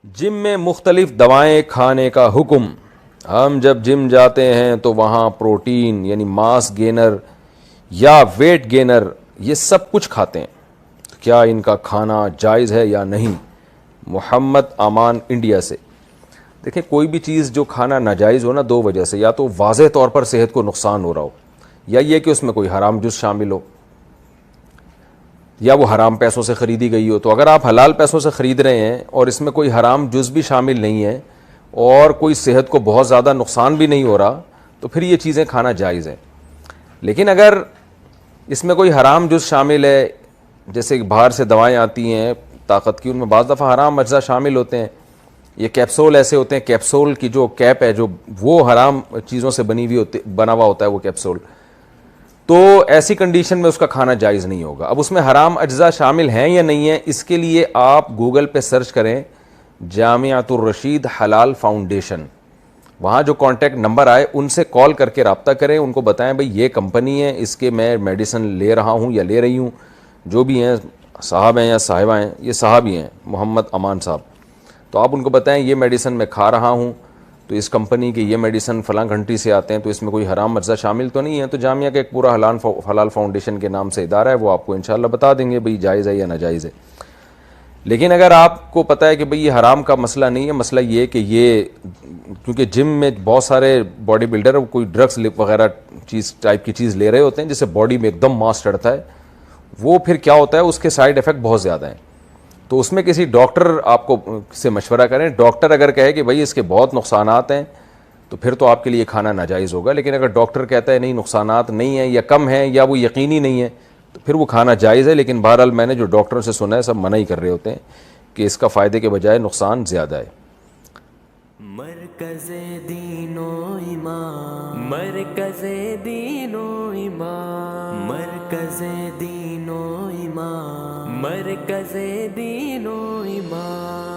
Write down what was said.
جم میں مختلف دوائیں کھانے کا حکم. ہم جب جم جاتے ہیں تو وہاں پروٹین یعنی ماس گینر یا ویٹ گینر یہ سب کچھ کھاتے ہیں. کیا ان کا کھانا جائز ہے یا نہیں؟ محمد امان انڈیا سے. دیکھیں کوئی بھی چیز جو کھانا ناجائز ہو نا دو وجہ سے، یا تو واضح طور پر صحت کو نقصان ہو رہا ہو، یا یہ کہ اس میں کوئی حرام جز شامل ہو، یا وہ حرام پیسوں سے خریدی گئی ہو. تو اگر آپ حلال پیسوں سے خرید رہے ہیں اور اس میں کوئی حرام جز بھی شامل نہیں ہے اور کوئی صحت کو بہت زیادہ نقصان بھی نہیں ہو رہا، تو پھر یہ چیزیں کھانا جائز ہے. لیکن اگر اس میں کوئی حرام جز شامل ہے، جیسے باہر سے دوائیں آتی ہیں طاقت کی، ان میں بعض دفعہ حرام اجزاء شامل ہوتے ہیں. یہ کیپسول ایسے ہوتے ہیں، کیپسول کی جو کیپ ہے جو وہ حرام چیزوں سے بنا ہوا ہوتا ہے وہ کیپسول. تو ایسی کنڈیشن میں اس کا کھانا جائز نہیں ہوگا. اب اس میں حرام اجزاء شامل ہیں یا نہیں ہیں، اس کے لیے آپ گوگل پہ سرچ کریں جامعۃ الرشید حلال فاؤنڈیشن. وہاں جو کانٹیکٹ نمبر آئے ان سے کال کر کے رابطہ کریں، ان کو بتائیں بھئی یہ کمپنی ہے، اس کے میں میڈیسن لے رہا ہوں یا لے رہی ہوں. جو بھی ہیں صاحب ہیں یا صاحبہ ہیں، یہ صاحب ہی ہیں محمد امان صاحب. تو آپ ان کو بتائیں یہ میڈیسن میں کھا رہا ہوں، تو اس کمپنی کے یہ میڈیسن فلاں کنٹری سے آتے ہیں، تو اس میں کوئی حرام اجزاء شامل تو نہیں ہے. تو جامعہ کا ایک پورا حلال فاؤنڈیشن کے نام سے ادارہ ہے، وہ آپ کو انشاءاللہ بتا دیں گے بھئی جائز ہے یا ناجائز ہے. لیکن اگر آپ کو پتہ ہے کہ بھئی یہ حرام کا مسئلہ نہیں ہے، مسئلہ یہ کہ یہ کیونکہ جم میں بہت سارے باڈی بلڈر کوئی ڈرگس وغیرہ چیز ٹائپ کی چیز لے رہے ہوتے ہیں جس سے باڈی میں ایک دم ماس چڑھتا ہے، وہ پھر کیا ہوتا ہے اس کے سائیڈ ایفیکٹ بہت زیادہ ہیں. تو اس میں کسی ڈاکٹر آپ کو سے مشورہ کریں. ڈاکٹر اگر کہے کہ بھئی اس کے بہت نقصانات ہیں تو پھر تو آپ کے لیے کھانا ناجائز ہوگا. لیکن اگر ڈاکٹر کہتا ہے نہیں نقصانات نہیں ہیں یا کم ہیں یا وہ یقینی نہیں ہے تو پھر وہ کھانا جائز ہے. لیکن بہرحال میں نے جو ڈاکٹروں سے سنا ہے سب منع ہی کر رہے ہوتے ہیں کہ اس کا فائدے کے بجائے نقصان زیادہ ہے. مرکز دین و ایمان، مرکز دین و ایمان، مرکز دین و ایمان، مرکز دین و ایمان.